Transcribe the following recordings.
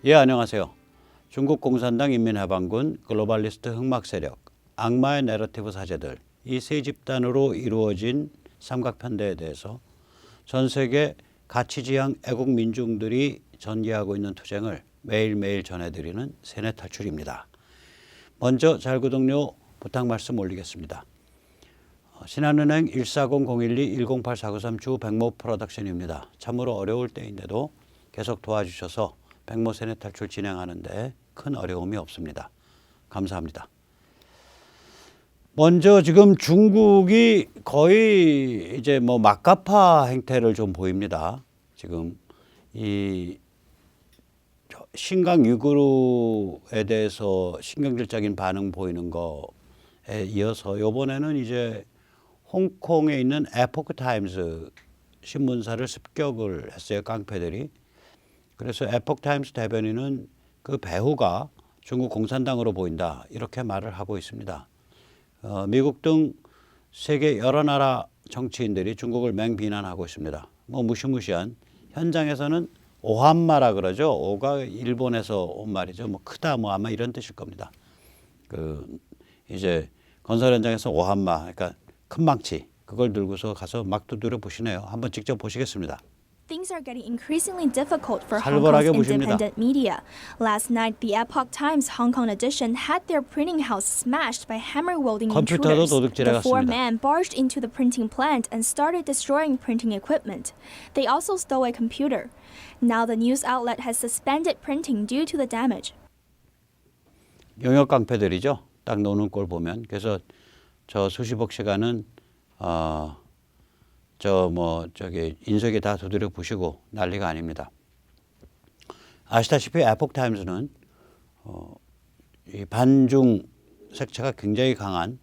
예, 안녕하세요. 중국 공산당 인민해방군 글로벌리스트 흑막 세력, 악마의 내러티브 사제들 이 세 집단으로 이루어진 삼각편대에 대해서 전 세계 가치지향 애국 민중들이 전개하고 있는 투쟁을 매일매일 전해드리는 세뇌 탈출입니다. 먼저 잘 구독료 부탁 말씀 올리겠습니다. 신한은행 140-012-108493 주 백모 프로덕션입니다. 참으로 어려울 때인데도 계속 도와주셔서 백모 세뇌 탈출 진행하는데 큰 어려움이 없습니다. 감사합니다. 먼저 지금 중국이 거의 이제 막가파 행태를 좀 보입니다. 지금 이 신강 유구르에 대해서 신경질적인 반응 보이는 거에 이어서 이번에는 이제 홍콩에 있는 에포크 타임스 신문사를 습격을 했어요, 깡패들이. 그래서 에포크 타임스 대변인은 그 배후가 중국 공산당으로 보인다 이렇게 말을 하고 있습니다. 미국 등 세계 여러 나라 정치인들이 중국을 맹비난하고 있습니다. 무시무시한 현장에서는 오한마라 그러죠. 오가 일본에서 온 말이죠. 크다 아마 이런 뜻일 겁니다. 이제 건설 현장에서 오한마, 그러니까 큰 망치 그걸 들고서 가서 막 두드려 보시네요. 한번 직접 보시겠습니다. Things are getting increasingly difficult for Hong Kong's independent media. Last night, the Epoch Times Hong Kong edition had their printing house smashed by hammer-wielding intruders. The four men barged into the printing plant and started destroying printing equipment. They also stole a computer. Now the news outlet has suspended printing due to the damage. 영역 깡패들이죠. 딱 노는 꼴 보면. 그래서 저 수십억 시간은 인쇄기 다 두드려 부시고 난리가 아닙니다. 아시다시피 에포크 타임스는 이 반중 색채가 굉장히 강한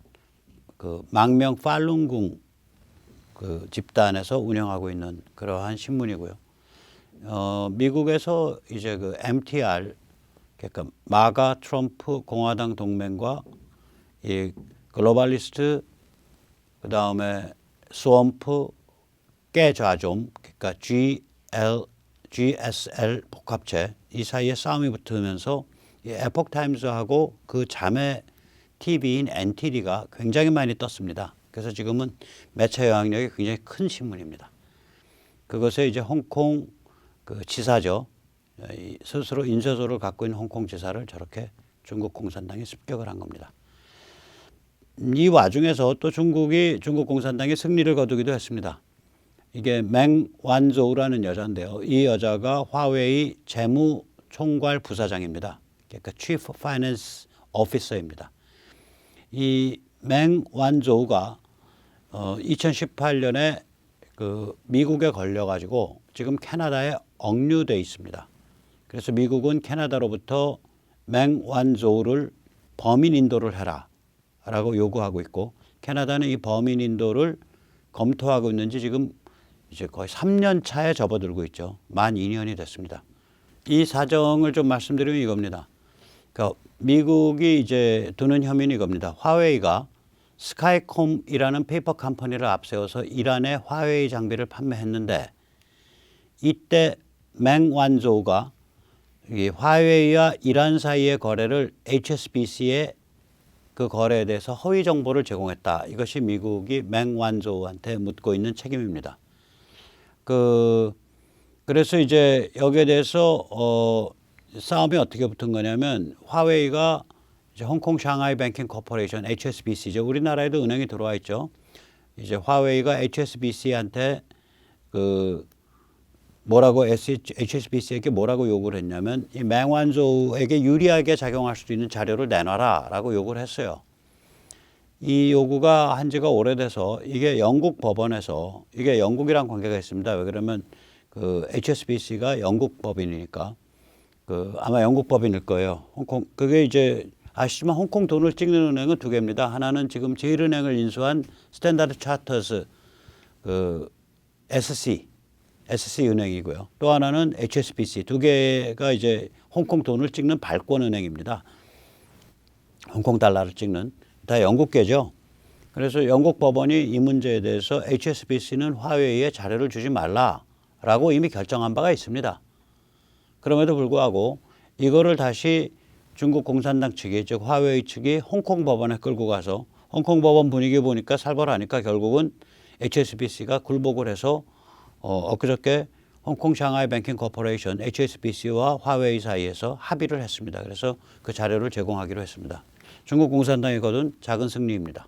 그 망명 팔룬궁 그 집단에서 운영하고 있는 그러한 신문이고요. 미국에서 이제 그 MTR 그러니까 마가 트럼프 공화당 동맹과 이 글로벌리스트 그 다음에 스왑프 깨좌좀 그러니까 GSL 복합체 이 사이에 싸움이 붙으면서 이 에포크 타임즈하고 그 자매 TV인 NTD가 굉장히 많이 떴습니다. 그래서 지금은 매체 영향력이 굉장히 큰 신문입니다. 그것에 이제 홍콩 그 지사죠. 스스로 인쇄소를 갖고 있는 홍콩 지사를 저렇게 중국 공산당이 습격을 한 겁니다. 이 와중에서 또 중국 공산당이 승리를 거두기도 했습니다. 이게 맹 완조우라는 여자인데요. 이 여자가 화웨이 재무총괄 부사장입니다. 그러니까 Chief Finance Officer입니다. 이 맹 완조우가 2018년에 그 미국에 걸려가지고 지금 캐나다에 억류돼 있습니다. 그래서 미국은 캐나다로부터 맹 완조우를 범인 인도를 해라라고 요구하고 있고 캐나다는 이 범인 인도를 검토하고 있는지 지금 이제 거의 3년 차에 접어들고 있죠. 만 2년이 됐습니다. 이 사정을 좀 말씀드리면 이겁니다. 그러니까 미국이 이제 두는 혐의는 이겁니다. 화웨이가 스카이콤이라는 페이퍼 컴퍼니를 앞세워서 이란에 화웨이 장비를 판매했는데 이때 맹 완조우가 이 화웨이와 이란 사이의 거래를 HSBC에 그 거래에 대해서 허위 정보를 제공했다. 이것이 미국이 맹 완조우한테 묻고 있는 책임입니다. 그래서 이제 여기에 대해서 싸움이 어떻게 붙은 거냐면 화웨이가 이제 홍콩 샹하이 뱅킹 코퍼레이션 HSBC죠. 우리나라에도 은행이 들어와 있죠. 이제 화웨이가 HSBC한테 HSBC에게 뭐라고 요구를 했냐면 이 맹완조우에게 유리하게 작용할 수도 있는 자료를 내놔라라고 요구를 했어요. 이 요구가 한 지가 오래돼서 이게 영국 법원에서 이게 영국이랑 관계가 있습니다. 왜 그러면 그 HSBC가 영국 법인이니까 아마 영국 법인일 거예요. 홍콩 그게 이제 아시지만 홍콩 돈을 찍는 은행은 두 개입니다. 하나는 지금 제일은행을 인수한 스탠다드 차터스 SC 은행이고요. 또 하나는 HSBC 두 개가 이제 홍콩 돈을 찍는 발권 은행입니다. 홍콩 달러를 찍는 다 영국계죠. 그래서 영국 법원이 이 문제에 대해서 HSBC는 화웨이에 자료를 주지 말라라고 이미 결정한 바가 있습니다. 그럼에도 불구하고 이거를 다시 중국 공산당 측이, 즉 화웨이 측이 홍콩 법원에 끌고 가서 홍콩 법원 분위기 보니까 살벌하니까 결국은 HSBC가 굴복을 해서 엊그저께 홍콩 샹하이 뱅킹 코퍼레이션 HSBC와 화웨이 사이에서 합의를 했습니다. 그래서 그 자료를 제공하기로 했습니다. 중국 공산당이 거둔 작은 승리입니다.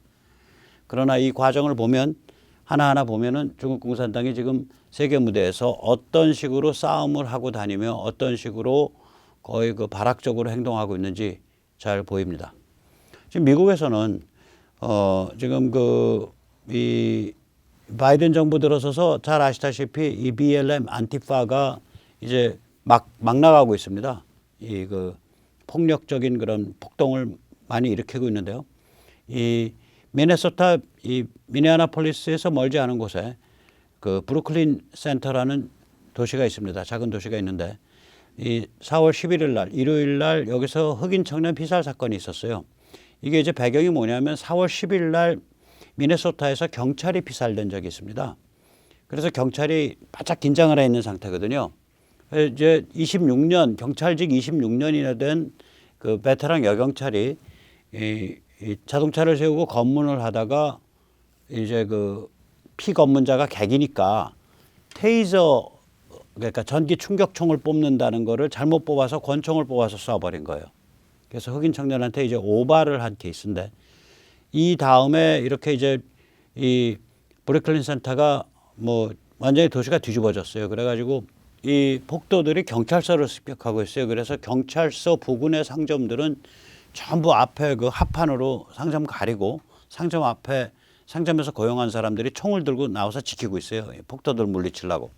그러나 이 과정을 보면 하나하나 보면은 중국 공산당이 지금 세계 무대에서 어떤 식으로 싸움을 하고 다니며 어떤 식으로 거의 그 발악적으로 행동하고 있는지 잘 보입니다. 지금 미국에서는 지금 이 바이든 정부 들어서서 잘 아시다시피 이 BLM 안티파가 이제 막 나가고 있습니다. 이 폭력적인 그런 폭동을 많이 일으키고 있는데요. 이 미네소타 이 미네아나폴리스에서 멀지 않은 곳에 그 브루클린 센터라는 도시가 있습니다. 작은 도시가 있는데 이 4월 11일 날 일요일 날 여기서 흑인 청년 피살 사건이 있었어요. 이게 이제 배경이 뭐냐면 4월 10일 날 미네소타에서 경찰이 피살된 적이 있습니다. 그래서 경찰이 바짝 긴장을 해 있는 상태거든요. 이제 26년 경찰직 26년이나 된 그 베테랑 여경찰이 이 자동차를 세우고 검문을 하다가 이제 그 피검문자가 객이니까 테이저 그러니까 전기 충격총을 뽑는다는 거를 잘못 뽑아서 권총을 뽑아서 쏴버린 거예요. 그래서 흑인 청년한테 이제 오바를 한 케이스인데 이 다음에 이렇게 이제 이 브루클린 센터가 뭐 완전히 도시가 뒤집어졌어요. 그래가지고 이 폭도들이 경찰서를 습격하고 있어요. 그래서 경찰서 부근의 상점들은 전부 앞에 그 합판으로 상점 가리고 상점 앞에 상점에서 고용한 사람들이 총을 들고 나와서 지키고 있어요. 폭도들 물리치려고.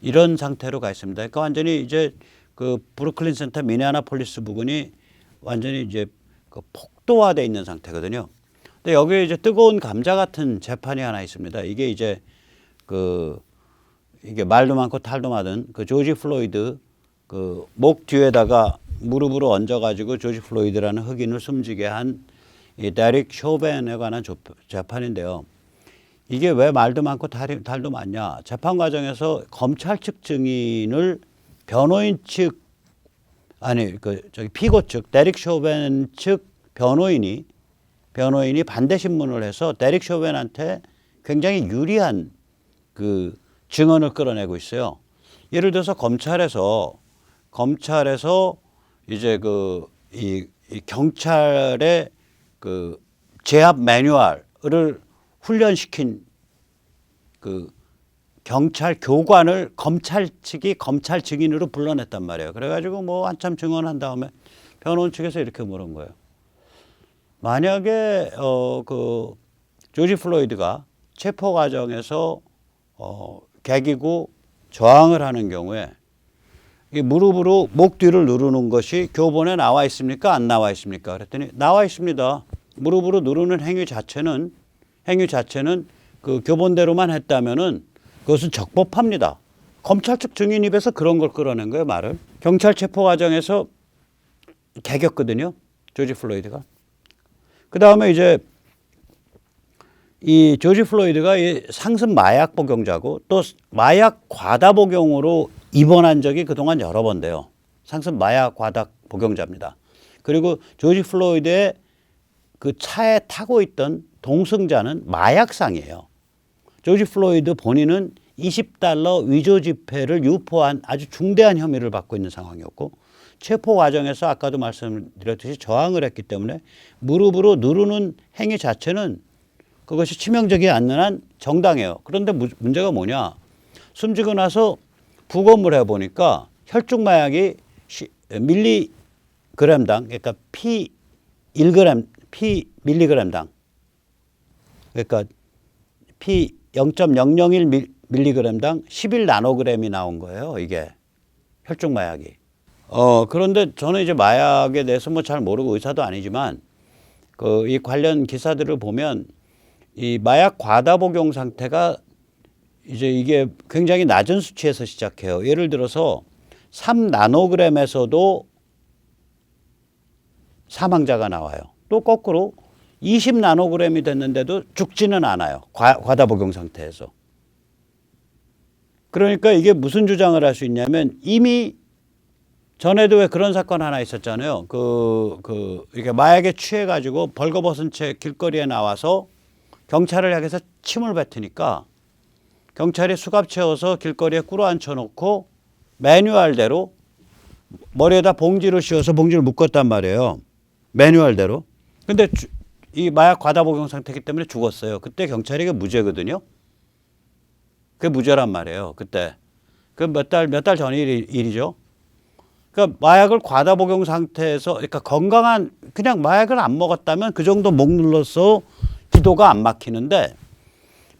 이런 상태로 가 있습니다. 그러니까 완전히 이제 그 브루클린 센터 미네아나폴리스 부근이 완전히 이제 그 폭도화되어 있는 상태거든요. 근데 여기에 이제 뜨거운 감자 같은 재판이 하나 있습니다. 이게 이제 이게 말도 많고 탈도 많은 그 조지 플로이드 그 목 뒤에다가 무릎으로 얹어가지고 조지 플로이드라는 흑인을 숨지게 한 이 데릭 쇼벤에 관한 재판인데요. 이게 왜 말도 많고 탈도 많냐? 재판 과정에서 검찰 측 증인을 변호인 측 피고 측 데릭 쇼벤 측 변호인이 반대 신문을 해서 데릭 쇼벤한테 굉장히 유리한 그 증언을 끌어내고 있어요. 예를 들어서 검찰에서 이제 이 경찰의 그 제압 매뉴얼을 훈련시킨 그 경찰 교관을 검찰 측이 검찰 증인으로 불러냈단 말이에요. 그래가지고 뭐 한참 증언한 다음에 변호인 측에서 이렇게 물은 거예요. 만약에 그 조지 플로이드가 체포 과정에서 개기고 저항을 하는 경우에 이 무릎으로 목 뒤를 누르는 것이 교본에 나와 있습니까? 안 나와 있습니까? 그랬더니 나와 있습니다. 무릎으로 누르는 행위 자체는 그 교본대로만 했다면은 그것은 적법합니다. 검찰 측 증인 입에서 그런 걸 끌어낸 거예요, 말을. 경찰 체포 과정에서 개겼거든요, 조지 플로이드가. 그 다음에 이제 이 조지 플로이드가 이 상습 마약 복용자고 또 마약 과다 복용으로 입원한 적이 그동안 여러 번 돼요. 상습 마약 과다 복용자입니다. 그리고 조지 플로이드의 그 차에 타고 있던 동승자는 마약상이에요. 조지 플로이드 본인은 $20 위조 지폐를 유포한 아주 중대한 혐의를 받고 있는 상황이었고 체포 과정에서 아까도 말씀드렸듯이 저항을 했기 때문에 무릎으로 누르는 행위 자체는 그것이 치명적이지 않는 한 정당해요. 그런데 문제가 뭐냐. 숨지고 나서 부검을 해보니까 혈중 마약이 밀리그램당 그러니까 피 1g, 피 밀리그램당 그러니까 피 0.001 밀리그램당 11나노그램이 나온 거예요. 이게 혈중 마약이. 그런데 저는 이제 마약에 대해서 뭐 잘 모르고 의사도 아니지만 이 관련 기사들을 보면 이 마약 과다 복용 상태가 이제 이게 굉장히 낮은 수치에서 시작해요. 예를 들어서 3나노그램에서도 사망자가 나와요. 또 거꾸로 20나노그램이 됐는데도 죽지는 않아요. 과다 복용 상태에서. 그러니까 이게 무슨 주장을 할 수 있냐면 이미 전에도 왜 그런 사건 하나 있었잖아요. 이렇게 마약에 취해가지고 벌거벗은 채 길거리에 나와서 경찰을 향해서 침을 뱉으니까 경찰이 수갑 채워서 길거리에 꿇어앉혀 놓고 매뉴얼대로 머리에다 봉지를 씌워서 봉지를 묶었단 말이에요. 매뉴얼대로. 근데 이 마약 과다 복용 상태이기 때문에 죽었어요. 그때 경찰이 무죄거든요. 그게 무죄란 말이에요. 그때. 그 몇 달 전 일이죠. 그러니까 마약을 과다 복용 상태에서, 그러니까 건강한, 그냥 마약을 안 먹었다면 그 정도 목 눌러서 기도가 안 막히는데,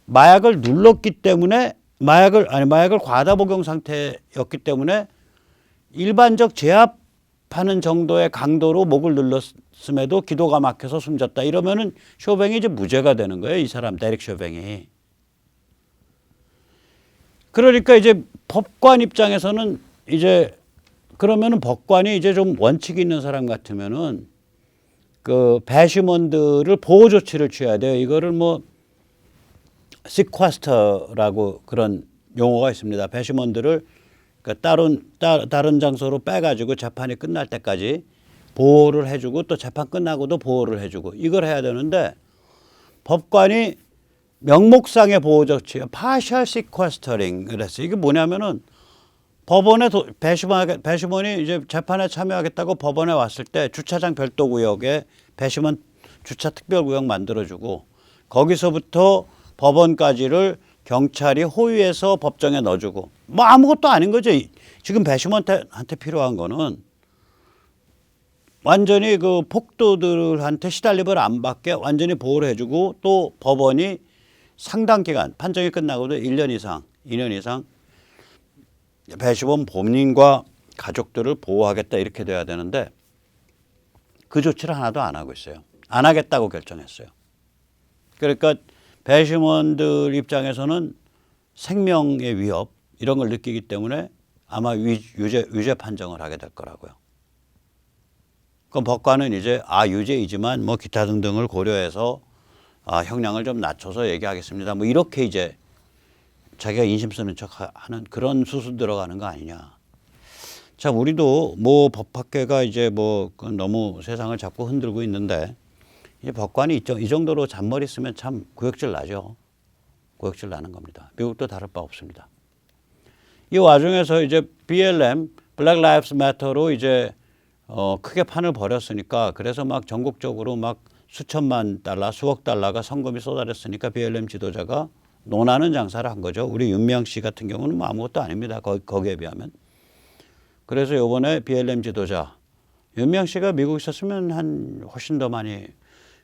마약을 눌렀기 때문에, 마약을 과다 복용 상태였기 때문에 일반적 제압하는 정도의 강도로 목을 눌렀음에도 기도가 막혀서 숨졌다. 이러면은 쇼뱅이 이제 무죄가 되는 거예요. 이 사람, 데릭 쇼뱅이. 그러니까 이제 법관 입장에서는 이제 그러면은 법관이 이제 좀 원칙이 있는 사람 같으면은 그 배심원들을 보호 조치를 취해야 돼요. 이거를 뭐 시퀘스터라고 그런 용어가 있습니다. 배심원들을 그러니까 다른 장소로 빼가지고 재판이 끝날 때까지 보호를 해주고 또 재판 끝나고도 보호를 해주고 이걸 해야 되는데 법관이 명목상의 보호 조치, partial sequestering 했어요. 이게 뭐냐면은 법원에 배심원이 이제 재판에 참여하겠다고 법원에 왔을 때 주차장 별도 구역에 배심원 주차 특별 구역 만들어주고 거기서부터 법원까지를 경찰이 호위해서 법정에 넣어주고 뭐 아무것도 아닌 거죠. 지금 배심원한테 필요한 거는 완전히 그 폭도들한테 시달림을 안 받게 완전히 보호를 해주고 또 법원이 상당 기간 판정이 끝나고도 1년 이상, 2년 이상 배심원 본인과 가족들을 보호하겠다 이렇게 돼야 되는데 그 조치를 하나도 안 하고 있어요. 안 하겠다고 결정했어요. 그러니까 배심원들 입장에서는 생명의 위협 이런 걸 느끼기 때문에 아마 유죄 판정을 하게 될 거라고요. 그럼 법관은 이제 유죄이지만 뭐 기타 등등을 고려해서 형량을 좀 낮춰서 얘기하겠습니다. 뭐 이렇게 이제 자기가 인심 쓰는 척 하는 그런 수순 들어가는 거 아니냐. 참 우리도 뭐 법학계가 이제 뭐 너무 세상을 자꾸 흔들고 있는데 이제 법관이 이 정도로 잔머리 쓰면 참 구역질 나죠. 구역질 나는 겁니다. 미국도 다를 바 없습니다. 이 와중에서 이제 BLM, Black Lives Matter로 이제 크게 판을 벌였으니까 그래서 막 전국적으로 막 수천만 달러, 수억 달러가 성금이 쏟아졌으니까 BLM 지도자가 논하는 장사를 한 거죠. 우리 윤미향 씨 같은 경우는 뭐 아무것도 아닙니다. 거기에 비하면. 그래서 이번에 BLM 지도자 윤미향 씨가 미국 있었으면 한 훨씬 더 많이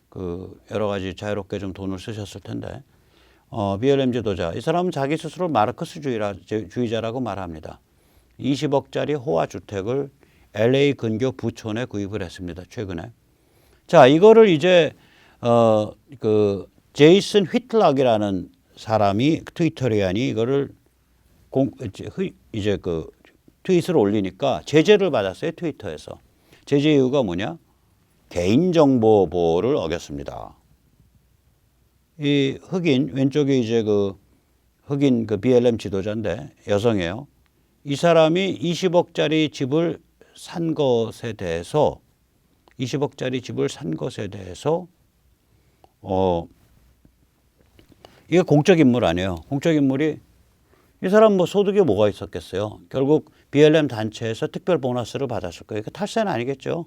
그 여러 가지 자유롭게 좀 돈을 쓰셨을 텐데 BLM 지도자 이 사람은 자기 스스로 마르크스주의자라고 말합니다. 20억짜리 호화 주택을 LA 근교 부촌에 구입을 했습니다. 최근에. 자, 이거를 이제 그 제이슨 휘틀락이라는 사람이 트위터리안이 이거를 이제 그 트윗을 올리니까 제재를 받았어요. 트위터에서. 제재 이유가 뭐냐? 개인정보 보호를 어겼습니다. 이 흑인 왼쪽에 이제 그 흑인 그 BLM 지도자인데 여성이에요. 이 사람이 20억짜리 집을 산 것에 대해서 20억짜리 집을 산 것에 대해서 이게 공적 인물 아니에요. 공적 인물이 이 사람 뭐 소득이 뭐가 있었겠어요. 결국 BLM 단체에서 특별 보너스를 받았을 거예요. 탈세는 아니겠죠.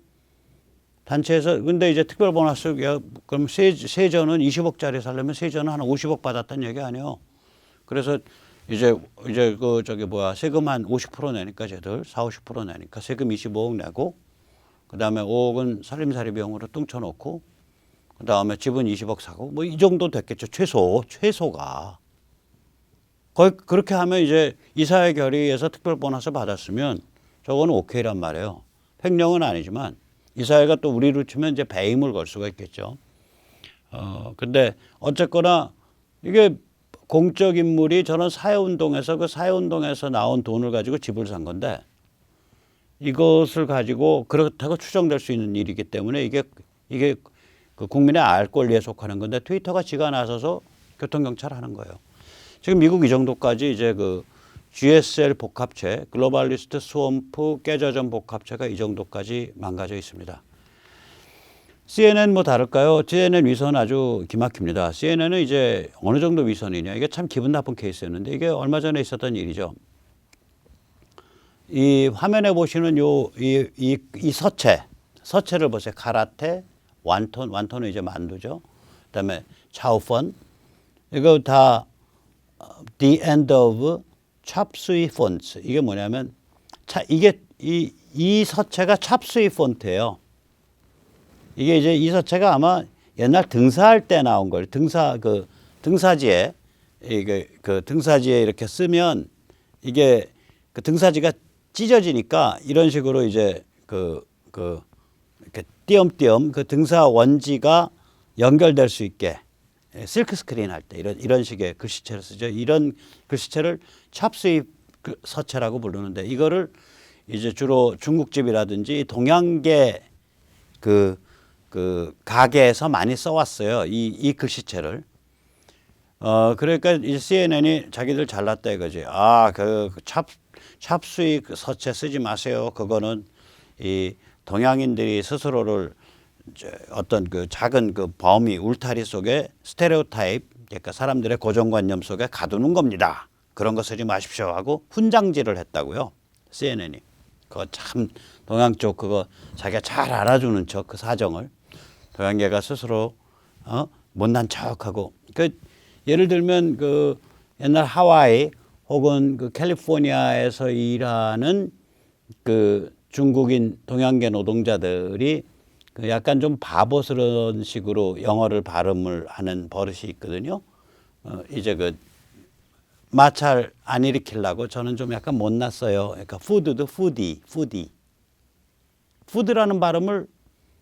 단체에서 근데 이제 특별 보너스 그럼 세전은 20억짜리 살려면 세전은 한 50억 받았다는 얘기 아니에요. 그래서 이제 그 세금 한 50% 내니까 쟤들 40-50% 내니까 세금 25억 내고 그다음에 5억은 살림살이 비용으로 뚱쳐놓고 그다음에 집은 20억 사고 뭐 이 정도 됐겠죠. 최소가. 거의 그렇게 하면 이제 이사회 결의에서 특별 보너스 받았으면 저거는 오케이란 말이에요. 횡령은 아니지만 이사회가 또 우리로 치면 이제 배임을 걸 수가 있겠죠. 근데 어쨌거나 이게 공적 인물이 저런 사회운동에서 그 사회운동에서 나온 돈을 가지고 집을 산 건데 이것을 가지고 그렇다고 추정될 수 있는 일이기 때문에 이게 그 국민의 알 권리에 속하는 건데 트위터가 지가 나서서 교통경찰 하는 거예요. 지금 미국 이 정도까지 이제 그 GSL 복합체, 글로벌리스트 스왑프 깨져전 복합체가 이 정도까지 망가져 있습니다. CNN 뭐 다를까요? CNN 위선 아주 기막힙니다. CNN은 이제 어느 정도 위선이냐. 이게 참 기분 나쁜 케이스였는데 이게 얼마 전에 있었던 일이죠. 이 화면에 보시는 이 서체를 보세요. 카라테, 완톤은 이제 만두죠. 그다음에 차오펀, 이거 다 the end of chop suey fonts. 이게 뭐냐면 이게 이 서체가 chop suey 폰트예요. 이게 이제 이 서체가 아마 옛날 등사할 때 나온 거예요. 등사지에 등사지에 이렇게 쓰면 이게 그 등사지가 찢어지니까 이런 식으로 이제 이렇게 띄엄띄엄 그 등사 원지가 연결될 수 있게 실크 스크린 할 때 이런 식의 글씨체를 쓰죠. 이런 글씨체를 찹스왑 서체라고 부르는데 이거를 이제 주로 중국집이라든지 동양계 그 가게에서 많이 써왔어요. 이 글씨체를. 그러니까 이 CNN이 자기들 잘났다 이거지. 찹스왑 서체 쓰지 마세요. 그거는 이 동양인들이 스스로를 어떤 그 작은 그 범위 울타리 속에 스테레오타입, 그러니까 사람들의 고정관념 속에 가두는 겁니다. 그런 거 쓰지 마십시오 하고 훈장질을 했다고요. CNN이. 그거 참 동양 쪽 그거 자기가 잘 알아주는 척 그 사정을 동양계가 스스로 못난 척하고 예를 들면 그 옛날 하와이 혹은 그 캘리포니아에서 일하는 그 중국인 동양계 노동자들이 그 약간 좀 바보스러운 식으로 영어를 발음을 하는 버릇이 있거든요. 이제 그 마찰 안 일으키려고 저는 좀 약간 못났어요. 그러니까 푸드도 푸디. 푸드라는 발음을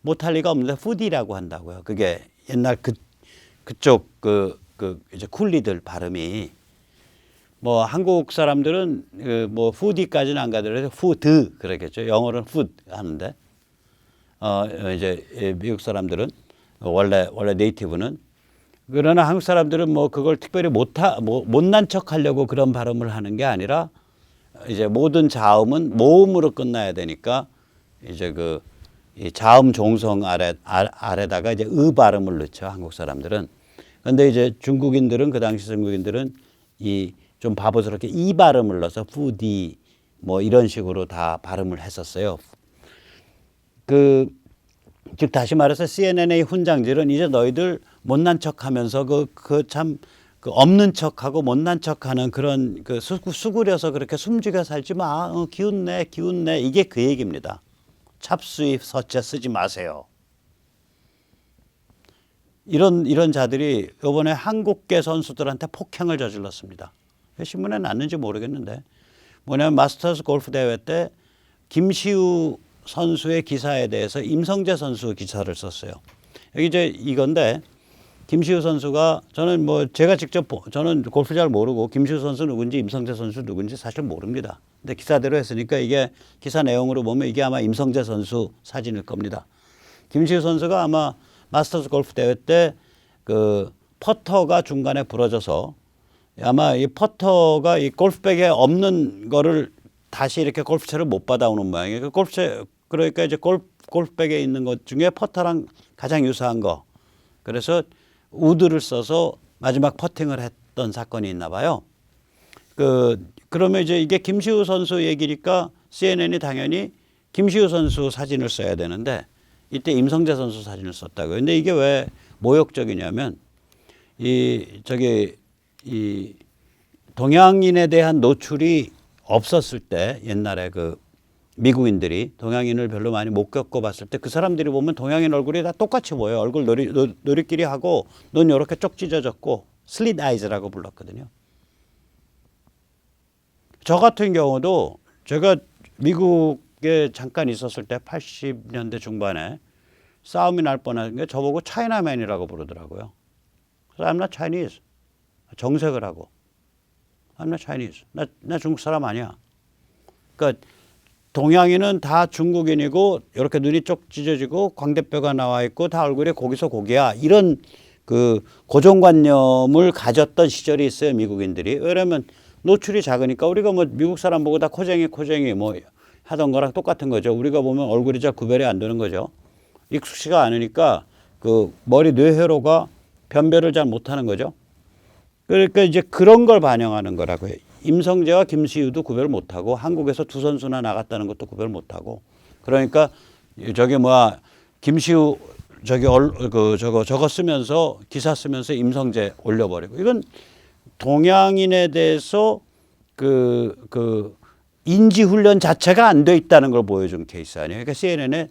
못할 리가 없는데 푸디라고 한다고요. 그게 옛날 그쪽 이제 쿨리들 발음이 뭐 한국 사람들은 뭐 푸디까지는 안 가더라도 푸드 그러겠죠. 영어로는 푸드 하는데 이제 미국 사람들은 원래 네이티브는 그러나 한국 사람들은 뭐 그걸 특별히 못난 척 하려고 그런 발음을 하는 게 아니라 이제 모든 자음은 모음으로 끝나야 되니까 이제 이 자음 종성 아래다가 이제 발음을 넣죠. 한국 사람들은. 그런데 이제 중국인들은 그 당시 중국인들은 이 좀 바보스럽게 이 발음을 넣어서 푸디 뭐 이런 식으로 다 발음을 했었어요. 즉 다시 말해서 CNN의 훈장질은 이제 너희들 못난 척하면서 참 없는 척하고 못난 척하는 그런 수구려서 그렇게 숨죽여 살지 마. 기운내 이게 그 얘기입니다. 찹스왑 서체 쓰지 마세요. 이런 자들이 이번에 한국계 선수들한테 폭행을 저질렀습니다. 신문에 났는지 모르겠는데 뭐냐면 마스터스 골프 대회 때 김시우 선수의 기사에 대해서 임성재 선수 기사를 썼어요. 여기 이제 이건데 김시우 선수가 저는 뭐 제가 직접 저는 골프 잘 모르고 김시우 선수 누군지 임성재 선수 누군지 사실 모릅니다. 근데 기사대로 했으니까 이게 기사 내용으로 보면 이게 아마 임성재 선수 사진일 겁니다. 김시우 선수가 아마 마스터스 골프 대회 때 그 퍼터가 중간에 부러져서 아마 이 퍼터가 이 골프백에 없는 거를 다시 이렇게 골프채를 못 받아오는 모양이에요. 그러니까 이제 골프백에 있는 것 중에 퍼터랑 가장 유사한 거. 그래서 우드를 써서 마지막 퍼팅을 했던 사건이 있나 봐요. 그러면 이제 이게 김시우 선수 얘기니까 CNN이 당연히 김시우 선수 사진을 써야 되는데 이때 임성재 선수 사진을 썼다고요. 근데 이게 왜 모욕적이냐면 이 동양인에 대한 노출이 없었을 때 옛날에 그 미국인들이 동양인을 별로 많이 못 겪어봤을 때 그 사람들이 보면 동양인 얼굴이 다 똑같이 보여요. 얼굴 노리끼리 하고 눈 이렇게 쪽 찢어졌고 슬릿 아이즈라고 불렀거든요. 저 같은 경우도 제가 미국에 잠깐 있었을 때 80년대 중반에 싸움이 날 뻔한 게 저보고 차이나맨이라고 부르더라고요. 그래서 I'm not Chinese. 정색을 하고 I'm not Chinese. 나 중국 사람 아니야. 그러니까 동양인은 다 중국인이고 이렇게 눈이 쪽 찢어지고 광대뼈가 나와 있고 다 얼굴에 고기서 고기야. 이런 그 고정관념을 가졌던 시절이 있어요. 미국인들이. 왜냐면 노출이 작으니까 우리가 뭐 미국 사람 보고 다 코쟁이 뭐 하던 거랑 똑같은 거죠. 우리가 보면 얼굴이 잘 구별이 안 되는 거죠. 익숙치가 않으니까 그 머리 뇌회로가 변별을 잘 못하는 거죠. 그러니까 이제 그런 걸 반영하는 거라고요. 임성재와 김시우도 구별 못하고 한국에서 두 선수나 나갔다는 것도 구별 못하고 그러니까 저게 뭐야 김시우 저거 쓰면서 기사 쓰면서 임성재 올려버리고 이건 동양인에 대해서 그 인지훈련 자체가 안 돼 있다는 걸 보여준 케이스 아니에요. 그러니까 CNN의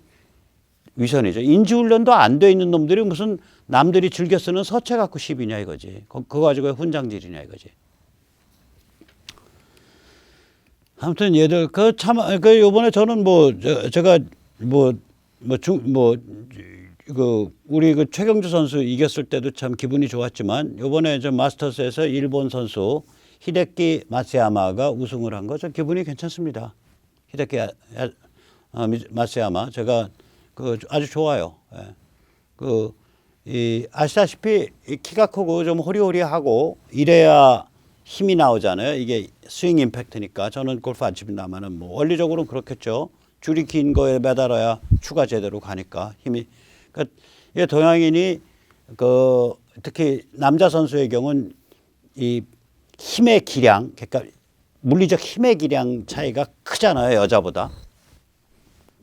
위선이죠. 인지훈련도 안 돼 있는 놈들이 무슨 남들이 즐겨 쓰는 서체 갖고 시비냐 이거지. 그거 가지고 훈장질이냐 이거지. 아무튼 얘들 요번에 저는 제가 우리 그 최경주 선수 이겼을 때도 참 기분이 좋았지만 요번에 저 마스터스에서 일본 선수 히데키 마츠야마가 우승을 한 거 저 기분이 괜찮습니다. 히데키 마츠야마 제가 아주 좋아요. 예. 아시다시피 키가 크고 좀 호리호리하고 이래야 힘이 나오잖아요. 이게 스윙 임팩트니까 저는 골프 안 칩니다만은 뭐 원리적으로는 그렇겠죠. 줄이 긴 거에 매달아야 추가 제대로 가니까 힘이. 그러니까 이 동양인이 특히 남자 선수의 경우는 이 힘의 기량, 그러니까 물리적 힘의 기량 차이가 크잖아요, 여자보다.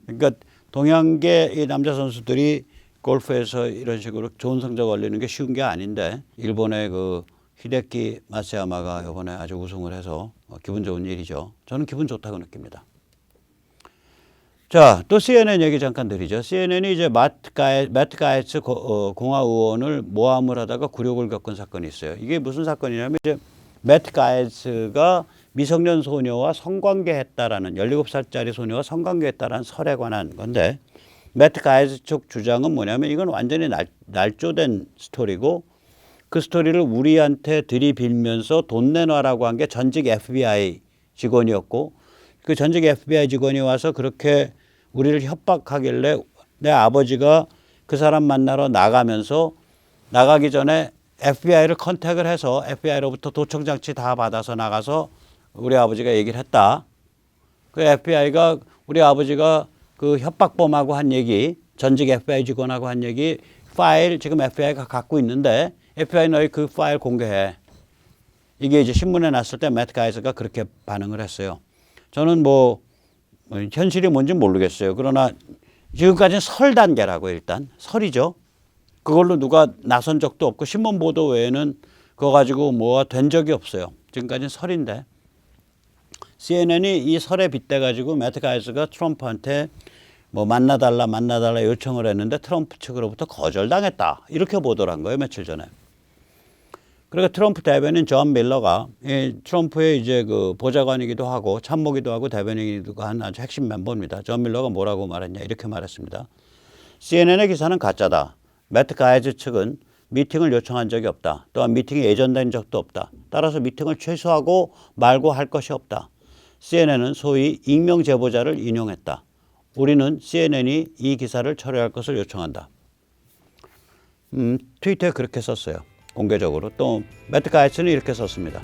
그러니까 동양계 이 남자 선수들이 골프에서 이런 식으로 좋은 성적 올리는 게 쉬운 게 아닌데 일본의 그 히데키 마츠야마가 이번에 아주 우승을 해서 기분 좋은 일이죠. 저는 기분 좋다고 느낍니다. 자, 또 CNN 얘기 잠깐 드리죠. CNN이 이제 매트 가에츠 공화 의원을 모함을 하다가 굴욕을 겪은 사건이 있어요. 이게 무슨 사건이냐면 이제 매트 가에츠가 미성년 소녀와 성관계했다라는 17살짜리 소녀와 성관계했다라는 설에 관한 건데 매트 가에츠 쪽 주장은 뭐냐면 이건 완전히 날조된 스토리고 그 스토리를 우리한테 들이빌면서 돈 내놔라고 한 게 전직 FBI 직원이었고 그 전직 FBI 직원이 와서 그렇게 우리를 협박하길래 내 아버지가 그 사람 만나러 나가기 전에 FBI를 컨택을 해서 FBI로부터 도청장치 다 받아서 나가서 우리 아버지가 얘기를 했다. 그 FBI가 우리 아버지가 그 협박범하고 한 얘기, 전직 FBI 직원하고 한 얘기 파일 지금 FBI가 갖고 있는데 FBI 너희 그 파일 공개해. 이게 이제 신문에 났을 때 매트 가이스가 그렇게 반응을 했어요. 저는 현실이 뭔지 모르겠어요. 그러나 지금까지는 설 단계라고 일단 설이죠. 그걸로 누가 나선 적도 없고 신문 보도 외에는 그거 가지고 뭐가 된 적이 없어요. 지금까지는 설인데 CNN이 이 설에 빗대 가지고 매트 가이스가 트럼프한테 만나달라 요청을 했는데 트럼프 측으로부터 거절당했다. 이렇게 보도를 한 거예요. 며칠 전에. 그러니까 트럼프 대변인 존 밀러가 트럼프의 이제 그 보좌관이기도 하고 참모기도 하고 대변인이기도 한 아주 핵심 멤버입니다. 존 밀러가 뭐라고 말했냐 이렇게 말했습니다. CNN의 기사는 가짜다. 매트 가이즈 측은 미팅을 요청한 적이 없다. 또한 미팅이 예정된 적도 없다. 따라서 미팅을 취소하고 말고 할 것이 없다. CNN은 소위 익명 제보자를 인용했다. 우리는 CNN이 이 기사를 철회할 것을 요청한다. 트위터에 그렇게 썼어요. 공개적으로. 또 매트 가이츠는 이렇게 썼습니다.